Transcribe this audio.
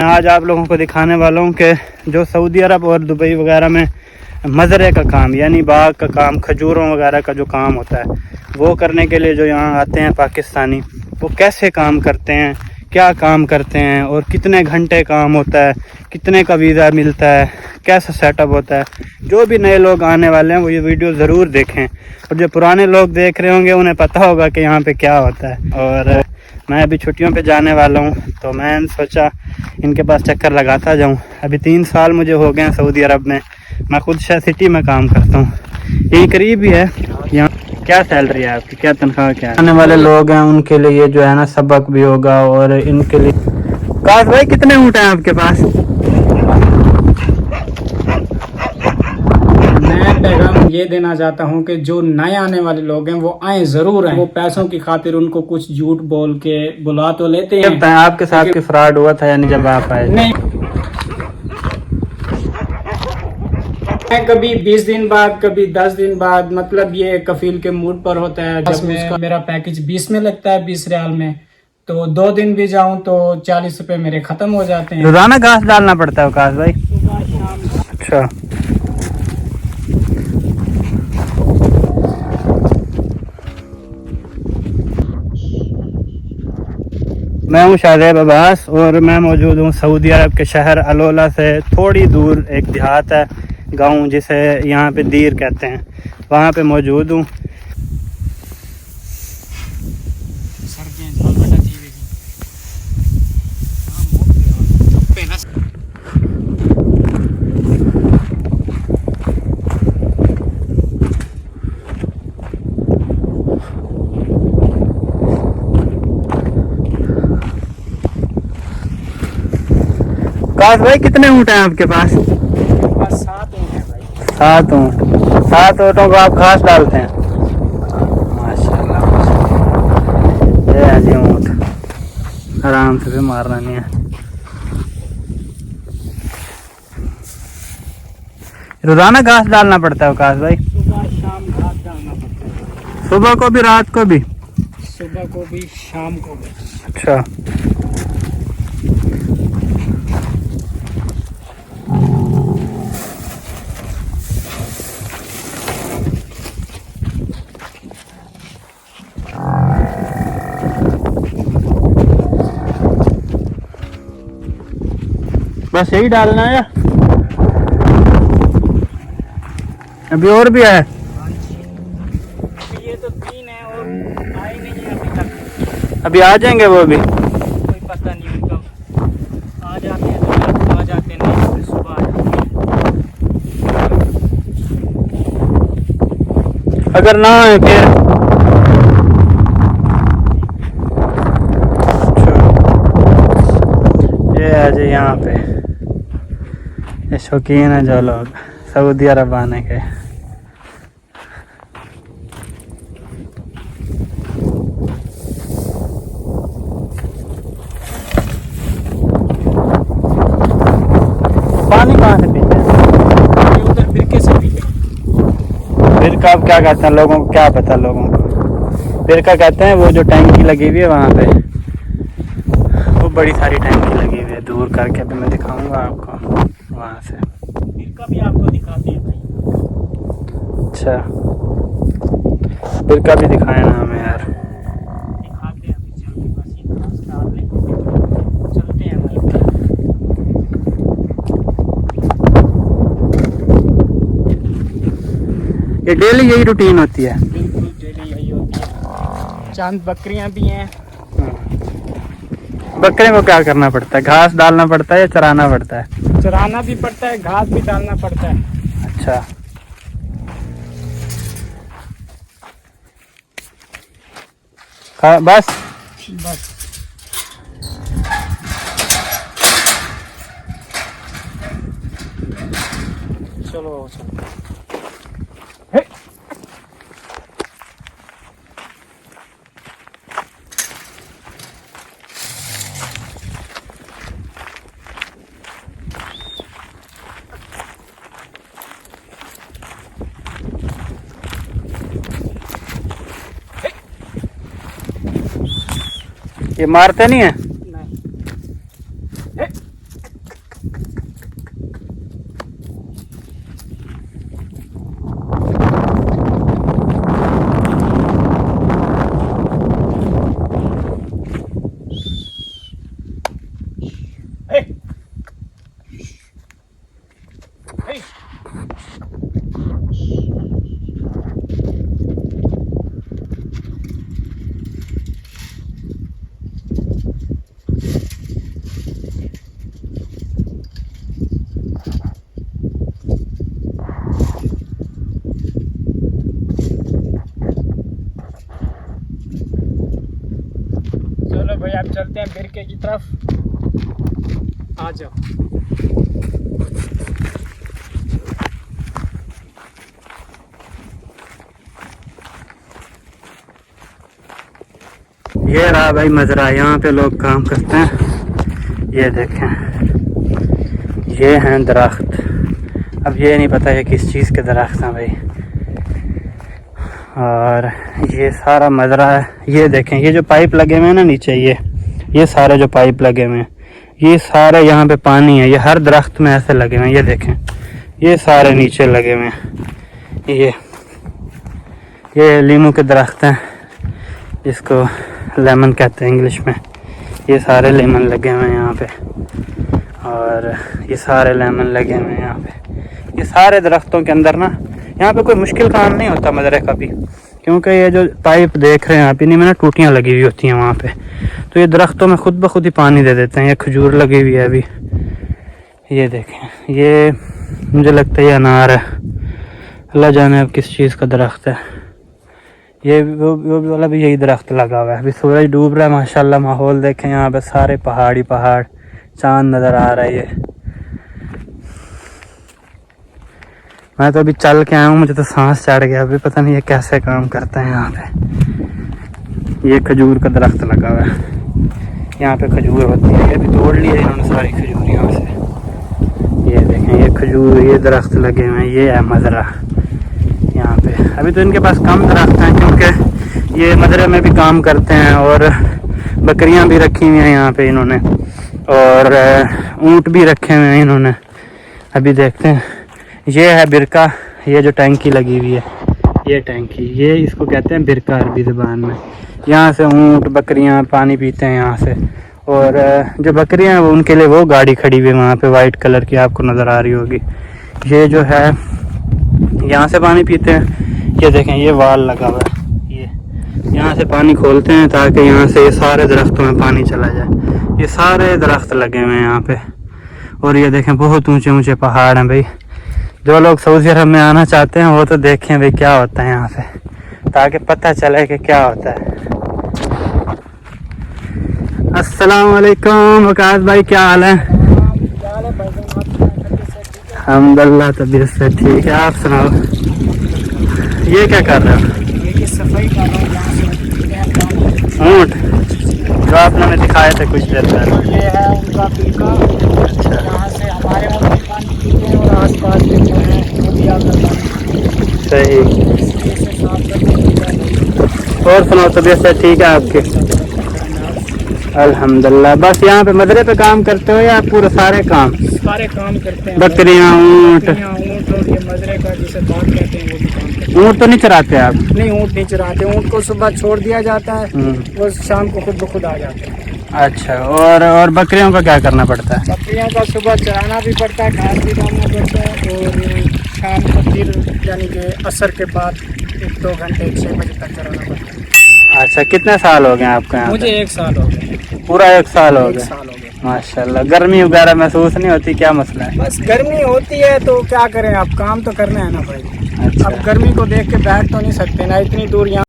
मैं आज आप लोगों को दिखाने वाला हूँ कि जो सऊदी अरब और दुबई वगैरह में मज़रे का काम यानी बाग का काम, खजूरों वगैरह का जो काम होता है, वो करने के लिए जो यहाँ आते हैं पाकिस्तानी, वो कैसे काम करते हैं, क्या काम करते हैं और कितने घंटे काम होता है, कितने का वीज़ा मिलता है, कैसा सेटअप होता है। जो भी नए लोग आने वाले हैं वो ये वीडियो ज़रूर देखें, और जो पुराने लोग देख रहे होंगे उन्हें पता होगा कि यहाँ पे क्या होता है। और मैं अभी छुट्टियों पे जाने वाला हूँ, तो मैंने सोचा इनके पास चक्कर लगाता जाऊँ। अभी 3 साल मुझे हो गए हैं सऊदी अरब में। मैं खुद शायद सिटी में काम करता हूँ, यही करीब ही है। यहाँ क्या सैलरी है आपकी, क्या तनख्वाह, क्या आने वाले लोग हैं उनके लिए ये जो है ना सबक भी होगा। और इनके लिए काश भाई कितने ऊँट हैं आपके पास? मैं पैगाम ये देना चाहता हूँ कि जो नए आने वाले लोग हैं वो आए जरूर आए। वो पैसों की खातिर उनको कुछ झूठ बोल के बुला तो लेते हैं। आपके साथ के फ्रॉड हुआ था यानी जब आप आए? नहीं, मैं कभी 20 दिन बाद, कभी 10 दिन बाद, मतलब ये कफील के मूड पर होता है। जब उसका मेरा पैकेज 20 में लगता है, 20 रियाल में, तो 2 दिन भी जाऊं तो 40 रुपए मेरे खत्म हो जाते हैं। रोजाना घास डालना पड़ता है काश भाई? अच्छा, मैं हूँ शादेब अब्बास और मैं मौजूद हूँ सऊदी अरब के शहर अलोला से थोड़ी दूर। एक देहात है, गांव, जिसे यहाँ पे दीर कहते हैं, वहाँ पे मौजूद हूँ। काश भाई कितने ऊँट हैं आपके पास? 7 ऊँट हैं भाई। 7 ऊँट। 7 ऊँटों को आप घास डालते हैं? माशाल्लाह, माशाल्लाह। ये है जी ऊँट, आराम से भी मारना नहीं है। रोजाना घास डालना पड़ता है काश भाई? सुबह शाम घास डालना पड़ता है। सुबह को भी, रात को भी? सुबह को भी, शाम को भी। अच्छा, बस यही डालना है? अभी और भी है? ये तो 3 है और आए नहीं है अभी तक। अभी आ जाएंगे वो भी? कोई पता नहीं उनका, आ जाते हैं तो रात को आ जाते हैं, नहीं तो फिर सुबह आ जाते हैं। अगर ना आए फिर? ये है जी यहाँ पे, ये शौकीन है जो लोग सऊदी अरब आने के। पानी कहाँ से पीते हैं? ये उधर बिरके से पीते हैं। बिरका क्या कहते हैं, लोगों को क्या पता? लोगों को बिरका कहते हैं वो जो टैंकी लगी हुई है वहाँ पे, वो बड़ी सारी टैंकी लगी हुई है, दूर करके अभी मैं दिखाऊंगा आपको वहाँ से। बिरका भी आपको दिखाते हैं भाई। अच्छा, बिरका भी दिखाए ना हमें यार। दिखाते हैं अभी, चल के बस ये घास डाल लें, चलते हैं भाई। ये डेली यही रूटीन होती है? बिल्कुल डेली यही होती है। चंद बकरियां भी हैं। बकरे को क्या करना पड़ता है? घास डालना पड़ता है या चराना पड़ता है? चराना भी पड़ता है, घास भी डालना पड़ता है। अच्छा, बस बस चलो चलो। ये मारते नहीं है? नहीं। चलते हैं बिरके की तरफ। आ जाओ। ये रहा भाई मजरा, यहाँ पे लोग काम करते हैं। ये देखें, ये हैं दरख्त। अब ये नहीं पता ये किस चीज़ के दरख्त हैं भाई। और ये सारा मजरा है। ये देखें, ये जो पाइप लगे हुए हैं ना नीचे, ये सारे जो पाइप लगे हुए हैं, ये सारे यहाँ पे पानी है। ये हर दरख्त में ऐसे लगे हुए हैं। ये देखें, ये सारे नीचे लगे हुए हैं। ये लीमू के दरख्त हैं, इसको लेमन कहते हैं इंग्लिश में। ये सारे लेमन लगे हुए हैं यहाँ पे, और ये सारे लेमन लगे हुए हैं यहाँ पे। ये सारे दरख्तों के अंदर ना, यहाँ पे कोई मुश्किल काम नहीं होता मजरे का भी, क्योंकि ये जो पाइप देख रहे हैं आप, इन्हीं में ना टूटियाँ लगी हुई होती हैं वहाँ पे। तो ये दरख्तों में खुद ब खुद ही पानी दे देते हैं। ये खजूर लगी हुई है अभी। ये देखें, ये मुझे लगता है ये अनार है, अल्लाह जाने अब किस चीज़ का दरख्त है। ये वो वाला भी यही दरख्त लगा हुआ है। अभी सूरज डूब रहा है माशाल्लाह। माहौल देखें, यहाँ पे सारे पहाड़ी पहाड़, चांद नज़र आ रहा है। ये मैं तो अभी चल के आया हूँ, मुझे तो सांस चढ़ गया। अभी पता नहीं ये कैसे काम करते हैं यहाँ पे। ये खजूर का दरख्त लगा हुआ है, यहाँ पे खजूर होती है। अभी तोड़ लिया इन्होंने सारी खजूर यहाँ से। ये देखें, ये खजूर, ये दरख्त लगे हुए हैं। ये है मजरा यहाँ पे। अभी तो इनके पास कम दरख्त हैं, क्योंकि ये मजरे में भी काम करते हैं, और बकरियाँ भी रखी हुई हैं यहाँ पे इन्होंने, और ऊँट भी रखे हुए हैं इन्होंने। अभी देखते हैं, ये है बिरका। ये जो टैंकी लगी हुई है, ये टैंकी, ये इसको कहते हैं बिरका अरबी ज़बान में। यहाँ से ऊँट बकरियाँ पानी पीते हैं यहाँ से। और जो बकरियाँ हैं वो, उनके लिए वो गाड़ी खड़ी हुई है वहाँ पे, वाइट कलर की, आपको नज़र आ रही होगी। ये जो है यहाँ से पानी पीते हैं। ये देखें, ये वाल लगा हुआ है। ये यहाँ से पानी खोलते हैं ताकि यहाँ से ये सारे दरख्तों में पानी चला जाए। ये सारे दरख्त लगे हुए हैं यहाँ पे। और ये देखें, बहुत ऊंचे ऊंचे पहाड़ हैं भाई। जो लोग सऊदी अरब में आना चाहते हैं वो तो देखें भाई क्या होता है यहाँ से, ताकि पता चले कि क्या होता है। अस्सलाम वालेकुम वकास भाई, क्या हाल है? अल्हम्दुलिल्लाह, तबीयत से ठीक है। आप सुनाओ, ये क्या कर रहे हो? ये सफाई कर रहा हूँ। ऊँट जो आपने हमें दिखाए थे कुछ देर पहले, ये है उनका बिरका। अच्छा, यहाँ से हमारे वहाँ भी पानी पीते हैं, और आस पास भी जो है वो भी आकर पानी सही। इसलिए से साफ करके। और सुनाओ, तबीयत से ठीक है आपकी? अल्हम्दुलिल्लाह। बस यहाँ पे मजरे पे काम करते हो या पूरे सारे काम करते हैं? बकरियाँ, ऊँट। और ये मजरे का जिसे बात कहते हैं वो भी काम करते हैं। ऊँट तो नहीं चराते आप? नहीं, ऊँट नहीं चराते। ऊँट को सुबह छोड़ दिया जाता है, वो शाम को खुद ब खुद आ जाते हैं। अच्छा, और बकरियों का क्या करना पड़ता है? बकरियों का सुबह चराना भी पड़ता है, घास भी डालना पड़ता है, और शाम को फिर यानी कि असर के बाद 1-2 घंटे 6 बजे तक चराना पड़ता है। अच्छा, कितने साल हो गए आपके यहाँ? मुझे 1 साल हो गए। पूरा 1 साल हो 1 गया? साल हो गए। माशाल्लाह। गर्मी वगैरह महसूस नहीं होती? क्या मसला है? बस गर्मी होती है तो क्या करें, अब काम तो करना है ना भाई। अच्छा। अब गर्मी को देख के बैठ तो नहीं सकते ना, इतनी दूर यहाँ